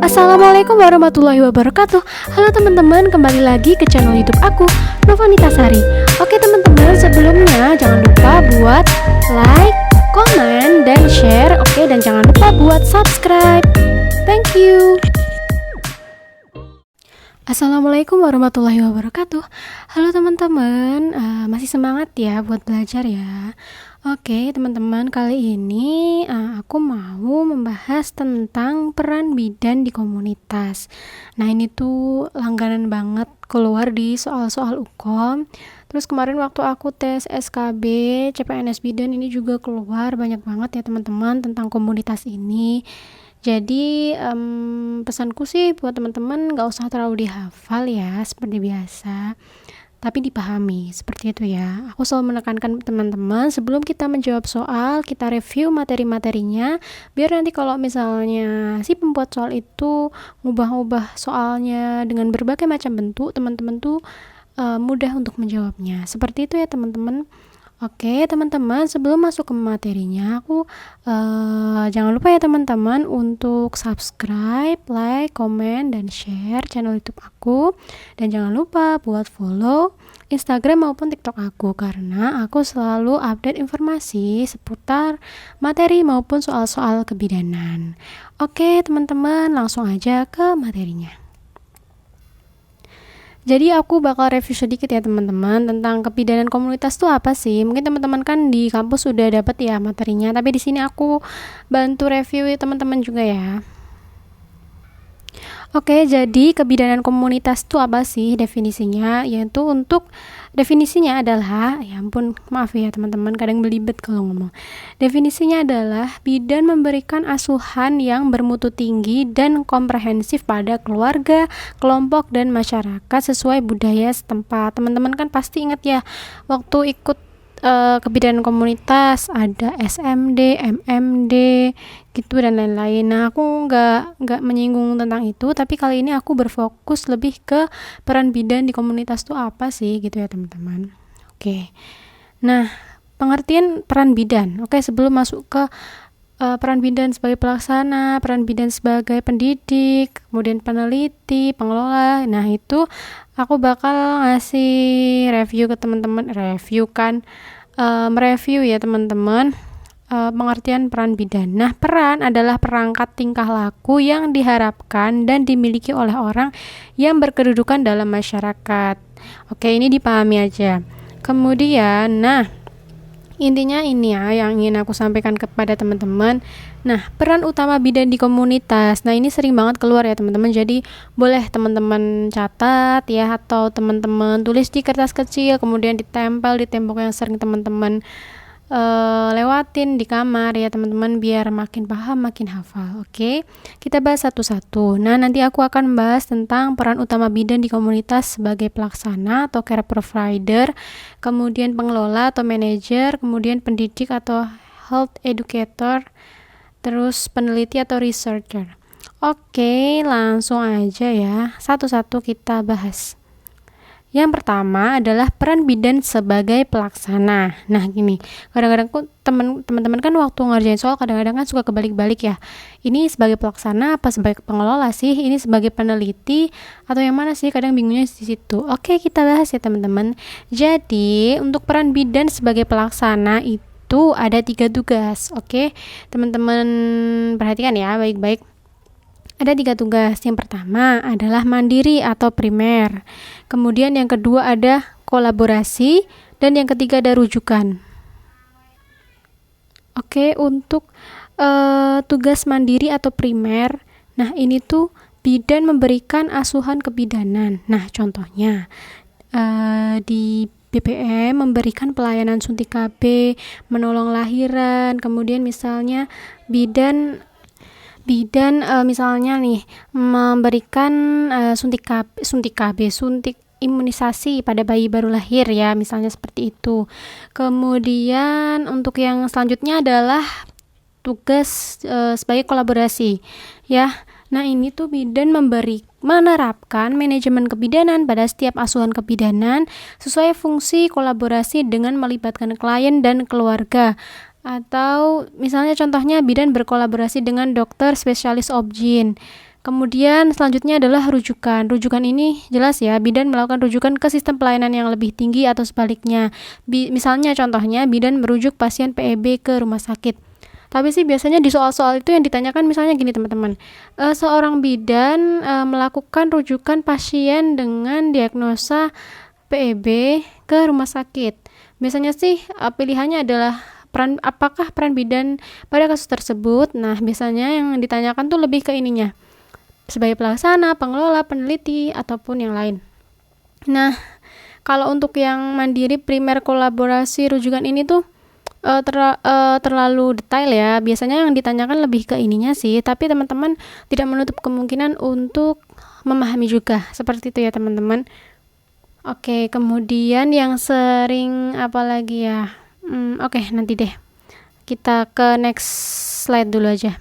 Assalamualaikum warahmatullahi wabarakatuh. Halo teman-teman, kembali lagi ke channel YouTube aku, Novanita Sari. Oke teman-teman, sebelumnya jangan lupa buat like, komen, dan share. Oke, dan jangan lupa buat subscribe. Thank you. Assalamualaikum warahmatullahi wabarakatuh. Halo teman-teman, masih semangat ya buat belajar ya. Oke teman-teman, kali ini aku mau membahas tentang peran bidan di komunitas. Nah ini tuh langganan banget keluar di soal-soal UKOM. Terus kemarin waktu aku tes SKB CPNS bidan ini juga keluar banyak banget ya teman-teman tentang komunitas ini. Jadi pesanku sih buat teman-teman gak usah terlalu dihafal ya seperti biasa, tapi dipahami seperti itu ya. Aku selalu menekankan teman-teman sebelum kita menjawab soal, kita review materi-materinya, biar nanti kalau misalnya si pembuat soal itu ngubah-ubah soalnya dengan berbagai macam bentuk, teman-teman tuh mudah untuk menjawabnya. Seperti itu ya teman-teman. Oke teman-teman, sebelum masuk ke materinya, aku jangan lupa ya teman-teman untuk subscribe, like, komen, dan share channel YouTube aku. Dan jangan lupa buat follow Instagram maupun TikTok aku, karena aku selalu update informasi seputar materi maupun soal-soal kebidanan. Oke teman-teman, langsung aja ke materinya. Jadi aku bakal review sedikit ya teman-teman tentang kebidanan komunitas tuh apa sih. Mungkin teman-teman kan di kampus sudah dapat ya materinya, tapi di sini aku bantu review teman-teman juga ya. Oke, jadi kebidanan komunitas itu apa sih definisinya? Yaitu untuk definisinya adalah, ya ampun, maaf ya teman-teman, kadang belibet kalau ngomong. Definisinya adalah bidan memberikan asuhan yang bermutu tinggi dan komprehensif pada keluarga, kelompok, dan masyarakat sesuai budaya setempat. Teman-teman kan pasti ingat ya, waktu ikut kebidanan komunitas ada SMD, MMD gitu dan lain-lain. Nah aku nggak menyinggung tentang itu, tapi kali ini aku berfokus lebih ke peran bidan di komunitas itu apa sih gitu ya teman-teman. Oke, nah pengertian peran bidan. Oke, sebelum masuk ke peran bidan sebagai pelaksana, peran bidan sebagai pendidik, kemudian peneliti, pengelola. Nah itu aku bakal ngasih review ke teman-teman, mereview ya teman-teman pengertian peran bidan. Nah peran adalah perangkat tingkah laku yang diharapkan dan dimiliki oleh orang yang berkedudukan dalam masyarakat. Oke, ini dipahami aja. Kemudian, intinya ini ya yang ingin aku sampaikan kepada teman-teman. Nah, peran utama bidan di komunitas. Nah, ini sering banget keluar ya teman-teman. Jadi, boleh teman-teman catat ya, atau teman-teman tulis di kertas kecil, kemudian ditempel di tembok yang sering teman-teman lewatin di kamar ya teman-teman, biar makin paham, makin hafal. Oke, kita bahas satu-satu. Nah, nanti aku akan membahas tentang peran utama bidan di komunitas sebagai pelaksana atau care provider, kemudian pengelola atau manajer, kemudian pendidik atau health educator, terus peneliti atau researcher. Oke, langsung aja ya, satu-satu kita bahas. Yang pertama adalah peran bidan sebagai pelaksana. Nah gini, kadang-kadang teman-teman kan waktu ngerjain soal kadang-kadang kan suka kebalik-balik ya. Ini sebagai pelaksana apa sebagai pengelola sih? Ini sebagai peneliti atau yang mana sih? Kadang bingungnya di situ. Oke, kita bahas ya teman-teman. Jadi untuk peran bidan sebagai pelaksana itu ada 3 tugas. Oke, teman-teman perhatikan ya baik-baik. Ada 3 tugas. Yang pertama adalah mandiri atau primer. Kemudian yang kedua ada kolaborasi. Dan yang ketiga ada rujukan. Oke, untuk tugas mandiri atau primer. Nah, ini tuh bidan memberikan asuhan kebidanan. Nah, contohnya di BPM memberikan pelayanan suntik KB, menolong lahiran. Kemudian misalnya bidan misalnya nih memberikan suntik imunisasi pada bayi baru lahir ya, misalnya seperti itu. Kemudian untuk yang selanjutnya adalah tugas sebagai kolaborasi ya. Nah ini tuh bidan menerapkan manajemen kebidanan pada setiap asuhan kebidanan sesuai fungsi kolaborasi dengan melibatkan klien dan keluarga. Atau misalnya contohnya bidan berkolaborasi dengan dokter spesialis obgyn. Kemudian selanjutnya adalah rujukan. Rujukan ini jelas ya, bidan melakukan rujukan ke sistem pelayanan yang lebih tinggi atau sebaliknya. Misalnya contohnya bidan merujuk pasien PEB ke rumah sakit. Tapi sih biasanya di soal-soal itu yang ditanyakan misalnya gini teman-teman, seorang bidan melakukan rujukan pasien dengan diagnosa PEB ke rumah sakit. Biasanya sih pilihannya adalah apakah peran bidan pada kasus tersebut. Nah, biasanya yang ditanyakan tuh lebih ke ininya, sebagai pelaksana, pengelola, peneliti, ataupun yang lain. Nah, kalau untuk yang mandiri primer kolaborasi rujukan ini tuh terlalu detail ya. Biasanya yang ditanyakan lebih ke ininya sih, tapi teman-teman tidak menutup kemungkinan untuk memahami juga. Seperti itu ya teman-teman. Oke, kemudian yang sering apa lagi ya? Oke, nanti deh. Kita ke next slide dulu aja.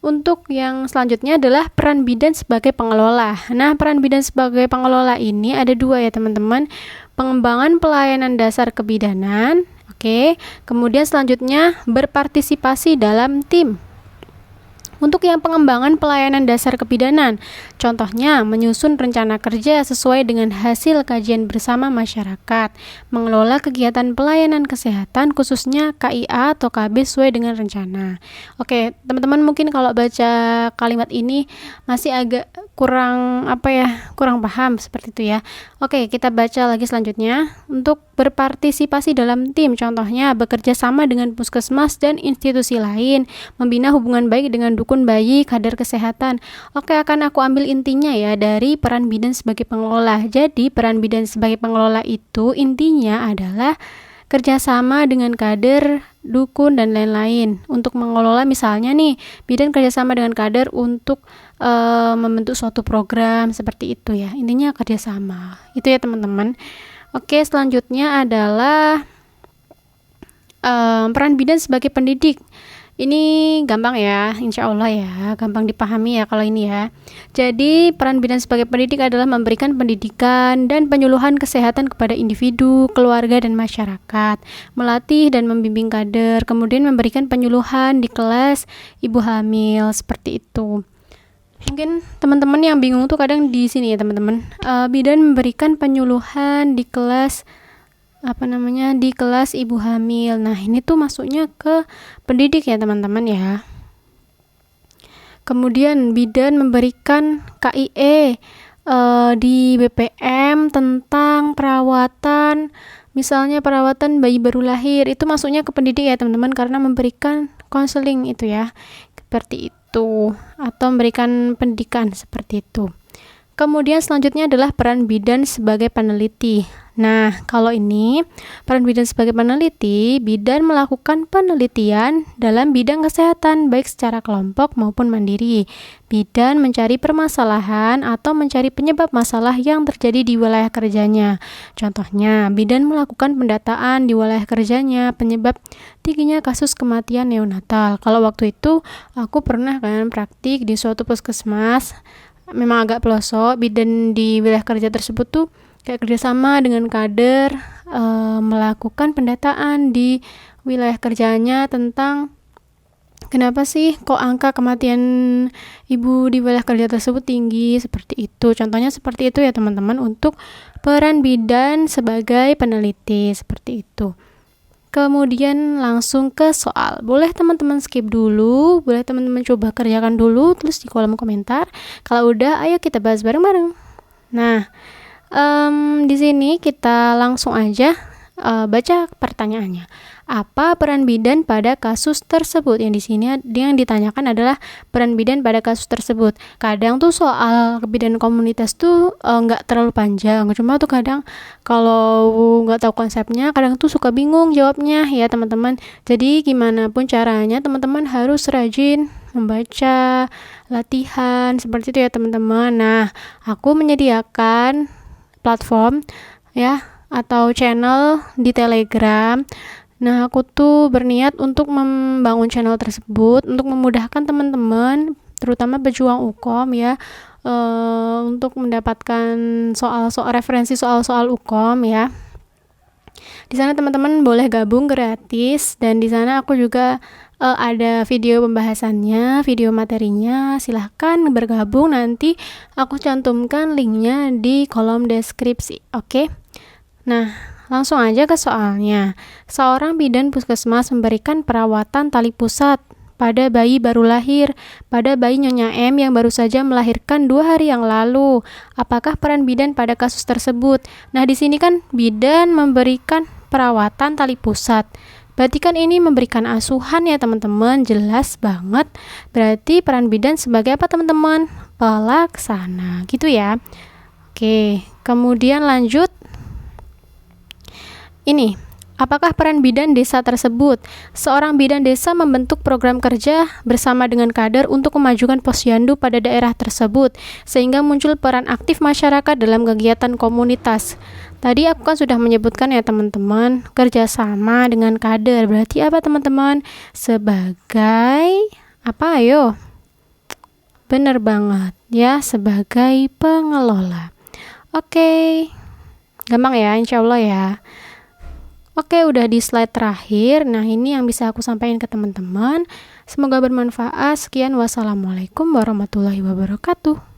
Untuk yang selanjutnya adalah peran bidan sebagai pengelola. Nah, peran bidan sebagai pengelola ini ada dua ya teman-teman. Pengembangan pelayanan dasar kebidanan. Oke, kemudian selanjutnya berpartisipasi dalam tim. Untuk yang pengembangan pelayanan dasar kebidanan, contohnya menyusun rencana kerja sesuai dengan hasil kajian bersama masyarakat, mengelola kegiatan pelayanan kesehatan khususnya KIA atau KB sesuai dengan rencana. Oke, teman-teman mungkin kalau baca kalimat ini masih agak kurang paham seperti itu ya. Oke, kita baca lagi selanjutnya. Untuk berpartisipasi dalam tim, contohnya bekerja sama dengan puskesmas dan institusi lain, membina hubungan baik dengan dukun bayi, kader kesehatan. Oke, akan aku ambil intinya ya dari peran bidan sebagai pengelola. Jadi peran bidan sebagai pengelola itu intinya adalah kerjasama dengan kader, dukun, dan lain-lain. Untuk mengelola misalnya nih, bidan kerjasama dengan kader untuk membentuk suatu program seperti itu ya. Intinya kerjasama. Itu ya teman-teman. Oke, selanjutnya adalah peran bidan sebagai pendidik. Ini gampang ya, insya Allah ya, gampang dipahami ya kalau ini ya. Jadi peran bidan sebagai pendidik adalah memberikan pendidikan dan penyuluhan kesehatan kepada individu, keluarga, dan masyarakat, melatih dan membimbing kader, kemudian memberikan penyuluhan di kelas ibu hamil, seperti itu. Mungkin teman-teman yang bingung tuh kadang di sini ya teman-teman, bidan memberikan penyuluhan di kelas di kelas ibu hamil. Nah, ini tuh masuknya ke pendidik ya teman-teman ya. Kemudian bidan memberikan KIE di BPM tentang perawatan, misalnya perawatan bayi baru lahir, itu masuknya ke pendidik ya teman-teman, karena memberikan konseling itu ya, seperti itu, atau memberikan pendidikan seperti itu. Kemudian selanjutnya adalah peran bidan sebagai peneliti. Nah, kalau ini peran bidan sebagai peneliti, bidan melakukan penelitian dalam bidang kesehatan baik secara kelompok maupun mandiri. Bidan mencari permasalahan atau mencari penyebab masalah yang terjadi di wilayah kerjanya. Contohnya, bidan melakukan pendataan di wilayah kerjanya penyebab tingginya kasus kematian neonatal. Kalau waktu itu aku pernah praktik di suatu puskesmas, memang agak pelosok. Bidan di wilayah kerja tersebut tuh kayak kerjasama dengan kader, melakukan pendataan di wilayah kerjanya tentang kenapa sih kok angka kematian ibu di wilayah kerja tersebut tinggi, seperti itu. Contohnya seperti itu ya teman-teman untuk peran bidan sebagai peneliti, seperti itu. Kemudian langsung ke soal. Boleh teman-teman skip dulu, boleh teman-teman coba kerjakan dulu, tulis di kolom komentar. Kalau udah, ayo kita bahas bareng-bareng. Nah, di sini kita langsung aja baca pertanyaannya. Apa peran bidan pada kasus tersebut? Yang di sini yang ditanyakan adalah peran bidan pada kasus tersebut. Kadang tuh soal kebidanan komunitas tuh nggak terlalu panjang, cuma tuh kadang kalau nggak tahu konsepnya, kadang tuh suka bingung jawabnya ya teman-teman. Jadi gimana pun caranya teman-teman harus rajin membaca, latihan, seperti itu ya teman-teman. Nah, aku menyediakan platform ya atau channel di Telegram. Nah, aku tuh berniat untuk membangun channel tersebut untuk memudahkan teman-teman, terutama pejuang UKOM ya, untuk mendapatkan referensi soal-soal UKOM ya. Di sana teman-teman boleh gabung gratis, dan di sana aku juga ada video pembahasannya, video materinya. Silahkan bergabung, nanti aku cantumkan linknya di kolom deskripsi. Oke? Nah, langsung aja ke soalnya. Seorang bidan puskesmas memberikan perawatan tali pusat pada bayi baru lahir, pada bayi Nyonya M yang baru saja melahirkan 2 hari yang lalu. Apakah peran bidan pada kasus tersebut? Nah, di sini kan bidan memberikan perawatan tali pusat. Berarti kan ini memberikan asuhan ya teman-teman, jelas banget. Berarti peran bidan sebagai apa teman-teman? Pelaksana, gitu ya. Oke, kemudian lanjut. Ini, apakah peran bidan desa tersebut? Seorang bidan desa membentuk program kerja bersama dengan kader untuk memajukan posyandu pada daerah tersebut, sehingga muncul peran aktif masyarakat dalam kegiatan komunitas. Tadi aku kan sudah menyebutkan ya teman-teman, kerjasama dengan kader. Berarti apa teman-teman? Sebagai apa ayo? Bener banget ya, sebagai pengelola. Oke, gampang ya, insya Allah ya. Oke, udah di slide terakhir. Nah, ini yang bisa aku sampaikan ke teman-teman. Semoga bermanfaat. Sekian, wassalamualaikum warahmatullahi wabarakatuh.